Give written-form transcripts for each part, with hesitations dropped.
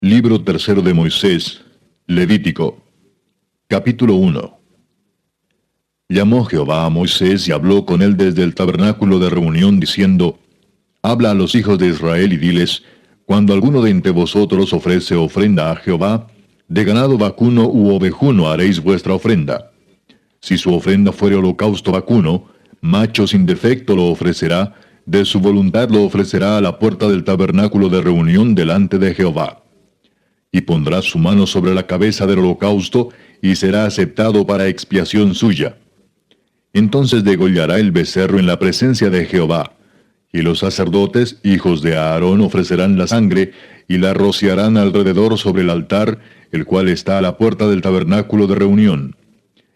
Libro tercero de Moisés, Levítico, capítulo 1. Llamó Jehová a Moisés y habló con él desde el tabernáculo de reunión, diciendo: Habla a los hijos de Israel y diles: Cuando alguno de entre vosotros ofrece ofrenda a Jehová, de ganado vacuno u ovejuno haréis vuestra ofrenda. Si su ofrenda fuere holocausto vacuno, macho sin defecto lo ofrecerá, de su voluntad lo ofrecerá a la puerta del tabernáculo de reunión delante de Jehová. Y pondrá su mano sobre la cabeza del holocausto, y será aceptado para expiación suya. Entonces degollará el becerro en la presencia de Jehová, y los sacerdotes, hijos de Aarón, ofrecerán la sangre, y la rociarán alrededor sobre el altar, el cual está a la puerta del tabernáculo de reunión.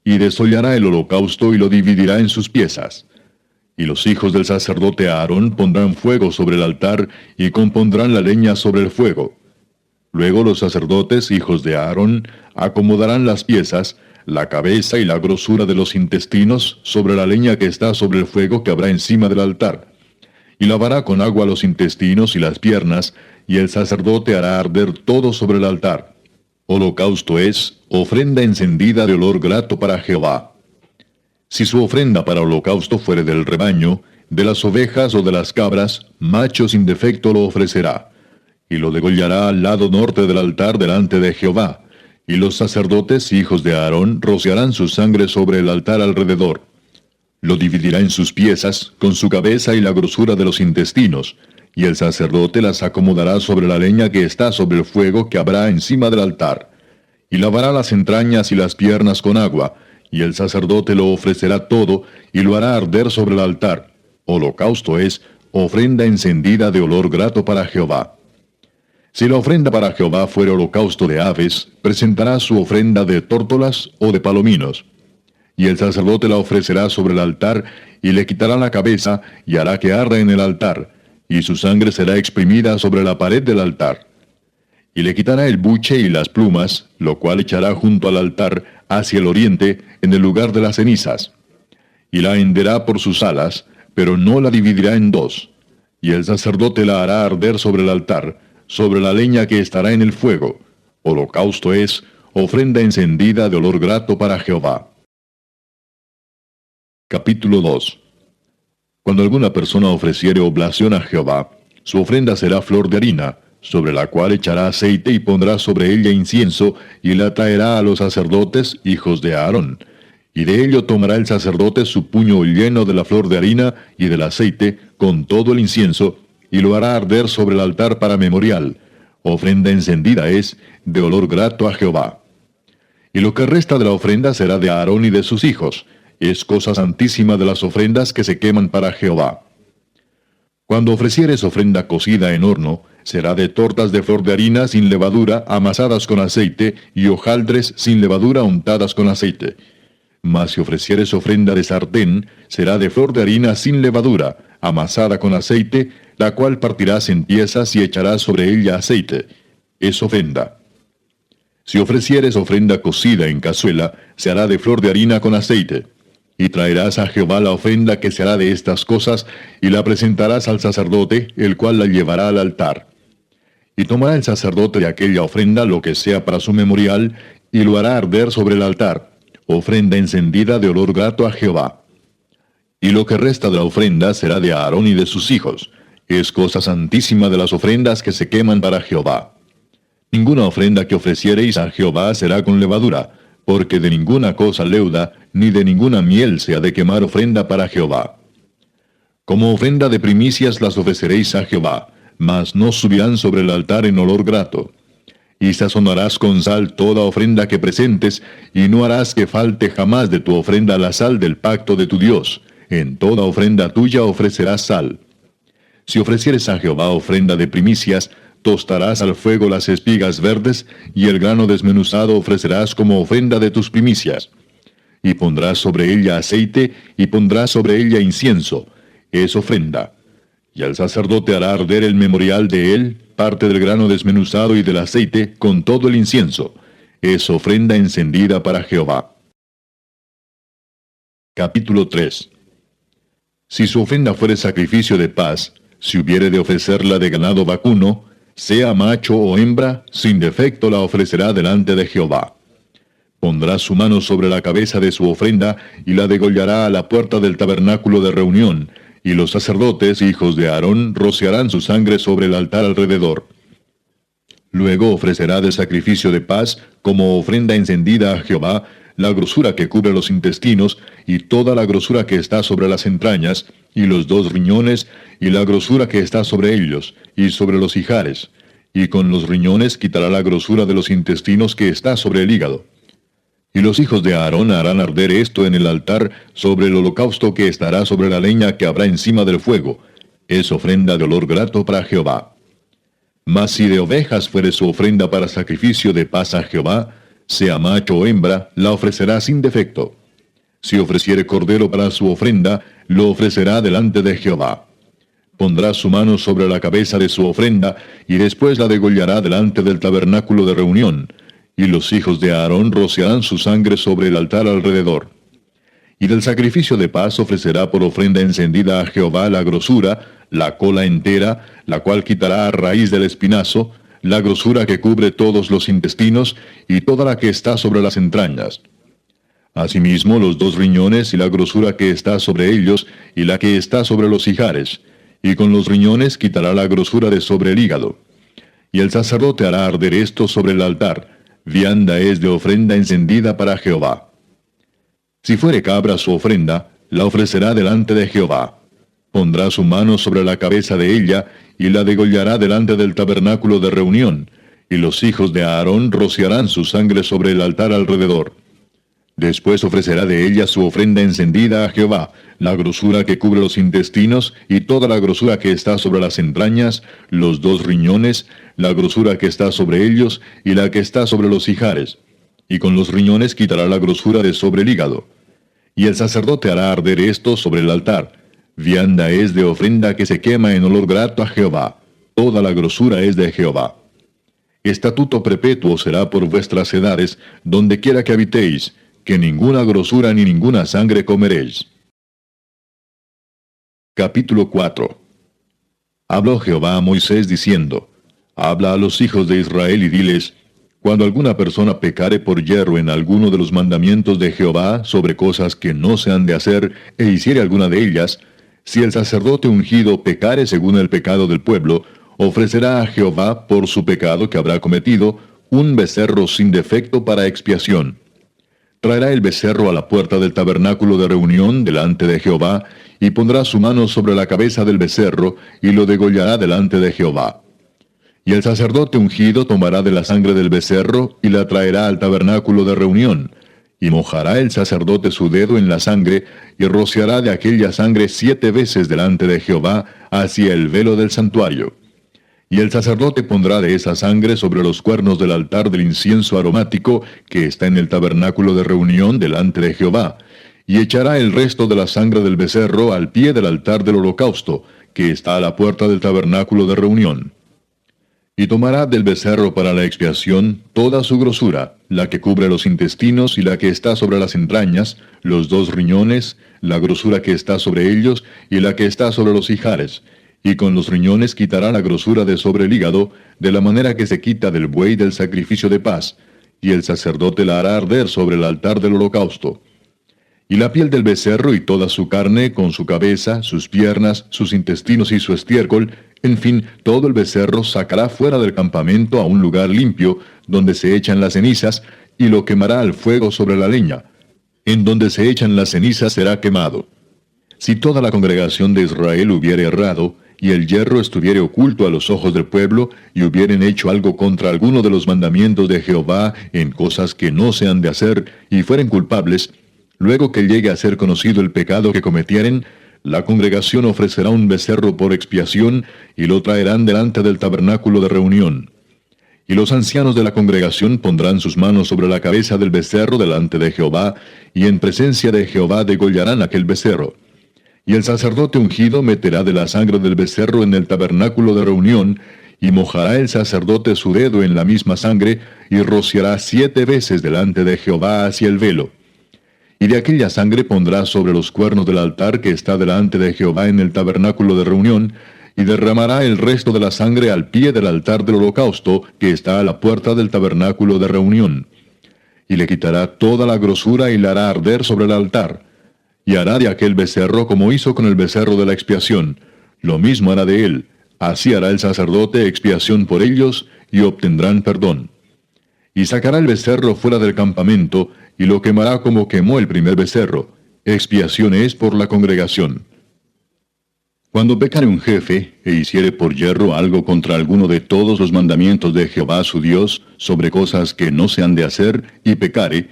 Y desollará el holocausto, y lo dividirá en sus piezas. Y los hijos del sacerdote Aarón pondrán fuego sobre el altar, y compondrán la leña sobre el fuego. Luego los sacerdotes, hijos de Aarón, acomodarán las piezas, la cabeza y la grosura de los intestinos sobre la leña que está sobre el fuego que habrá encima del altar. Y lavará con agua los intestinos y las piernas, y el sacerdote hará arder todo sobre el altar. Holocausto es ofrenda encendida de olor grato para Jehová. Si su ofrenda para holocausto fuere del rebaño, de las ovejas o de las cabras, macho sin defecto lo ofrecerá. Y lo degollará al lado norte del altar delante de Jehová. Y los sacerdotes, hijos de Aarón, rociarán su sangre sobre el altar alrededor. Lo dividirá en sus piezas, con su cabeza y la grosura de los intestinos, y el sacerdote las acomodará sobre la leña que está sobre el fuego que habrá encima del altar. Y lavará las entrañas y las piernas con agua, y el sacerdote lo ofrecerá todo, y lo hará arder sobre el altar. Holocausto es ofrenda encendida de olor grato para Jehová. Si la ofrenda para Jehová fuere holocausto de aves, presentará su ofrenda de tórtolas o de palominos. Y el sacerdote la ofrecerá sobre el altar, y le quitará la cabeza, y hará que arda en el altar, y su sangre será exprimida sobre la pared del altar. Y le quitará el buche y las plumas, lo cual echará junto al altar, hacia el oriente, en el lugar de las cenizas. Y la henderá por sus alas, pero no la dividirá en dos. Y el sacerdote la hará arder sobre el altar, sobre la leña que estará en el fuego. Holocausto es ofrenda encendida de olor grato para Jehová. Capítulo 2. Cuando alguna persona ofreciere oblación a Jehová, su ofrenda será flor de harina, sobre la cual echará aceite y pondrá sobre ella incienso, y la traerá a los sacerdotes, hijos de Aarón. Y de ello tomará el sacerdote su puño lleno de la flor de harina y del aceite, con todo el incienso, y lo hará arder sobre el altar para memorial. Ofrenda encendida es, de olor grato a Jehová. Y lo que resta de la ofrenda será de Aarón y de sus hijos. Es cosa santísima de las ofrendas que se queman para Jehová. Cuando ofrecieres ofrenda cocida en horno, será de tortas de flor de harina sin levadura, amasadas con aceite, y hojaldres sin levadura untadas con aceite. Mas si ofrecieres ofrenda de sartén, será de flor de harina sin levadura, amasada con aceite, la cual partirás en piezas y echarás sobre ella aceite. Es ofrenda. Si ofrecieres ofrenda cocida en cazuela, se hará de flor de harina con aceite. Y traerás a Jehová la ofrenda que se hará de estas cosas, y la presentarás al sacerdote, el cual la llevará al altar. Y tomará el sacerdote de aquella ofrenda lo que sea para su memorial, y lo hará arder sobre el altar, ofrenda encendida de olor grato a Jehová. Y lo que resta de la ofrenda será de Aarón y de sus hijos. Es cosa santísima de las ofrendas que se queman para Jehová. Ninguna ofrenda que ofreciereis a Jehová será con levadura, porque de ninguna cosa leuda, ni de ninguna miel se ha de quemar ofrenda para Jehová. Como ofrenda de primicias las ofreceréis a Jehová, mas no subirán sobre el altar en olor grato. Y sazonarás con sal toda ofrenda que presentes, y no harás que falte jamás de tu ofrenda la sal del pacto de tu Dios. En toda ofrenda tuya ofrecerás sal. Si ofrecieres a Jehová ofrenda de primicias, tostarás al fuego las espigas verdes, y el grano desmenuzado ofrecerás como ofrenda de tus primicias. Y pondrás sobre ella aceite, y pondrás sobre ella incienso. Es ofrenda. Y el sacerdote hará arder el memorial de él, parte del grano desmenuzado y del aceite, con todo el incienso. Es ofrenda encendida para Jehová. Capítulo 3. Si su ofrenda fuere sacrificio de paz, si hubiere de ofrecerla de ganado vacuno, sea macho o hembra, sin defecto la ofrecerá delante de Jehová. Pondrá su mano sobre la cabeza de su ofrenda y la degollará a la puerta del tabernáculo de reunión, y los sacerdotes, hijos de Aarón, rociarán su sangre sobre el altar alrededor. Luego ofrecerá de sacrificio de paz, como ofrenda encendida a Jehová, la grosura que cubre los intestinos, y toda la grosura que está sobre las entrañas, y los 2 riñones, y la grosura que está sobre ellos, y sobre los ijares. Y con los riñones quitará la grosura de los intestinos que está sobre el hígado. Y los hijos de Aarón harán arder esto en el altar sobre el holocausto que estará sobre la leña que habrá encima del fuego. Es ofrenda de olor grato para Jehová. Mas si de ovejas fuere su ofrenda para sacrificio de paz a Jehová, sea macho o hembra, la ofrecerá sin defecto. Si ofreciere cordero para su ofrenda, lo ofrecerá delante de Jehová. Pondrá su mano sobre la cabeza de su ofrenda, y después la degollará delante del tabernáculo de reunión, y los hijos de Aarón rociarán su sangre sobre el altar alrededor. Y del sacrificio de paz ofrecerá por ofrenda encendida a Jehová la grosura, la cola entera, la cual quitará a raíz del espinazo, la grosura que cubre todos los intestinos, y toda la que está sobre las entrañas. Asimismo los 2 riñones y la grosura que está sobre ellos, y la que está sobre los ijares, y con los riñones quitará la grosura de sobre el hígado. Y el sacerdote hará arder esto sobre el altar, vianda es de ofrenda encendida para Jehová. Si fuere cabra su ofrenda, la ofrecerá delante de Jehová. Pondrá su mano sobre la cabeza de ella, y la degollará delante del tabernáculo de reunión, y los hijos de Aarón rociarán su sangre sobre el altar alrededor. Después ofrecerá de ella su ofrenda encendida a Jehová, la grosura que cubre los intestinos, y toda la grosura que está sobre las entrañas, los 2 riñones, la grosura que está sobre ellos, y la que está sobre los ijares. Y con los riñones quitará la grosura de sobre el hígado. Y el sacerdote hará arder esto sobre el altar. Vianda es de ofrenda que se quema en olor grato a Jehová. Toda la grosura es de Jehová. Estatuto perpetuo será por vuestras edades, donde quiera que habitéis, que ninguna grosura ni ninguna sangre comeréis. Capítulo 4. Habló Jehová a Moisés diciendo, Habla a los hijos de Israel y diles, Cuando alguna persona pecare por yerro en alguno de los mandamientos de Jehová sobre cosas que no se han de hacer, e hiciere alguna de ellas, si el sacerdote ungido pecare según el pecado del pueblo, ofrecerá a Jehová por su pecado que habrá cometido, un becerro sin defecto para expiación. Traerá el becerro a la puerta del tabernáculo de reunión delante de Jehová, y pondrá su mano sobre la cabeza del becerro, y lo degollará delante de Jehová. Y el sacerdote ungido tomará de la sangre del becerro, y la traerá al tabernáculo de reunión, y mojará el sacerdote su dedo en la sangre, y rociará de aquella sangre 7 veces delante de Jehová, hacia el velo del santuario. Y el sacerdote pondrá de esa sangre sobre los cuernos del altar del incienso aromático que está en el tabernáculo de reunión delante de Jehová, y echará el resto de la sangre del becerro al pie del altar del holocausto, que está a la puerta del tabernáculo de reunión. Y tomará del becerro para la expiación toda su grosura, la que cubre los intestinos y la que está sobre las entrañas, los 2 riñones, la grosura que está sobre ellos y la que está sobre los ijares, y con los riñones quitará la grosura de sobre el hígado, de la manera que se quita del buey del sacrificio de paz, y el sacerdote la hará arder sobre el altar del holocausto. Y la piel del becerro y toda su carne, con su cabeza, sus piernas, sus intestinos y su estiércol, en fin, todo el becerro sacará fuera del campamento a un lugar limpio, donde se echan las cenizas, y lo quemará al fuego sobre la leña. En donde se echan las cenizas será quemado. Si toda la congregación de Israel hubiere errado, y el yerro estuviere oculto a los ojos del pueblo, y hubieren hecho algo contra alguno de los mandamientos de Jehová en cosas que no se han de hacer, y fueren culpables, luego que llegue a ser conocido el pecado que cometieren, la congregación ofrecerá un becerro por expiación, y lo traerán delante del tabernáculo de reunión. Y los ancianos de la congregación pondrán sus manos sobre la cabeza del becerro delante de Jehová, y en presencia de Jehová degollarán aquel becerro. Y el sacerdote ungido meterá de la sangre del becerro en el tabernáculo de reunión, y mojará el sacerdote su dedo en la misma sangre, y rociará 7 veces delante de Jehová hacia el velo. Y de aquella sangre pondrá sobre los cuernos del altar que está delante de Jehová en el tabernáculo de reunión, y derramará el resto de la sangre al pie del altar del holocausto que está a la puerta del tabernáculo de reunión. Y le quitará toda la grosura y la hará arder sobre el altar. Y hará de aquel becerro como hizo con el becerro de la expiación. Lo mismo hará de él. Así hará el sacerdote expiación por ellos, y obtendrán perdón. Y sacará el becerro fuera del campamento, y lo quemará como quemó el primer becerro. Expiación es por la congregación. Cuando pecare un jefe, e hiciere por yerro algo contra alguno de todos los mandamientos de Jehová su Dios, sobre cosas que no se han de hacer, y pecare,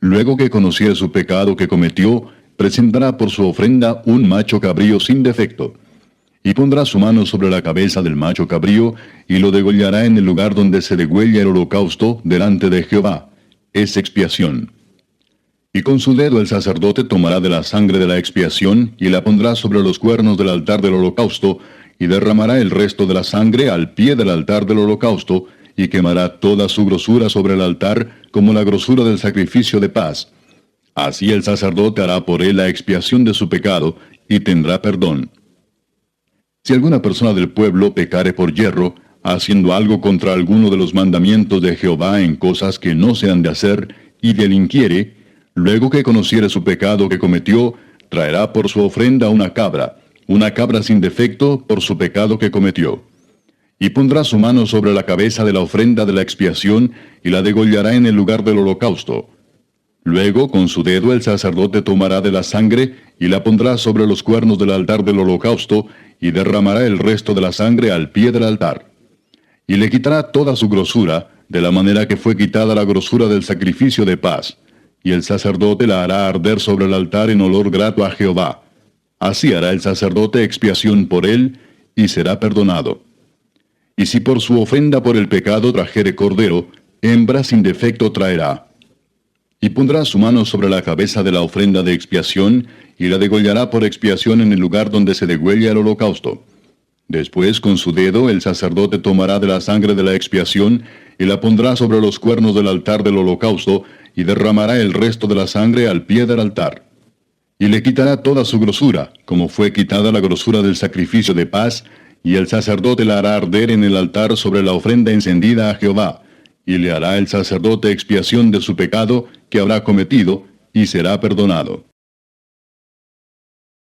luego que conociere su pecado que cometió, presentará por su ofrenda un macho cabrío sin defecto. Y pondrá su mano sobre la cabeza del macho cabrío, y lo degollará en el lugar donde se degüella el holocausto, delante de Jehová. Es expiación. Y con su dedo el sacerdote tomará de la sangre de la expiación, y la pondrá sobre los cuernos del altar del holocausto, y derramará el resto de la sangre al pie del altar del holocausto, y quemará toda su grosura sobre el altar, como la grosura del sacrificio de paz. Así el sacerdote hará por él la expiación de su pecado, y tendrá perdón. Si alguna persona del pueblo pecare por yerro, haciendo algo contra alguno de los mandamientos de Jehová en cosas que no se han de hacer, y delinquiere, luego que conociere su pecado que cometió, traerá por su ofrenda una cabra sin defecto por su pecado que cometió. Y pondrá su mano sobre la cabeza de la ofrenda de la expiación, y la degollará en el lugar del holocausto. Luego con su dedo el sacerdote tomará de la sangre, y la pondrá sobre los cuernos del altar del holocausto, y derramará el resto de la sangre al pie del altar. Y le quitará toda su grosura, de la manera que fue quitada la grosura del sacrificio de paz. Y el sacerdote la hará arder sobre el altar en olor grato a Jehová. Así hará el sacerdote expiación por él, y será perdonado. Y si por su ofrenda por el pecado trajere cordero, hembra sin defecto traerá. Y pondrá su mano sobre la cabeza de la ofrenda de expiación, y la degollará por expiación en el lugar donde se degüella el holocausto. Después con su dedo el sacerdote tomará de la sangre de la expiación, y la pondrá sobre los cuernos del altar del holocausto, y derramará el resto de la sangre al pie del altar. Y le quitará toda su grosura, como fue quitada la grosura del sacrificio de paz, y el sacerdote la hará arder en el altar sobre la ofrenda encendida a Jehová, y le hará el sacerdote expiación de su pecado que habrá cometido, y será perdonado.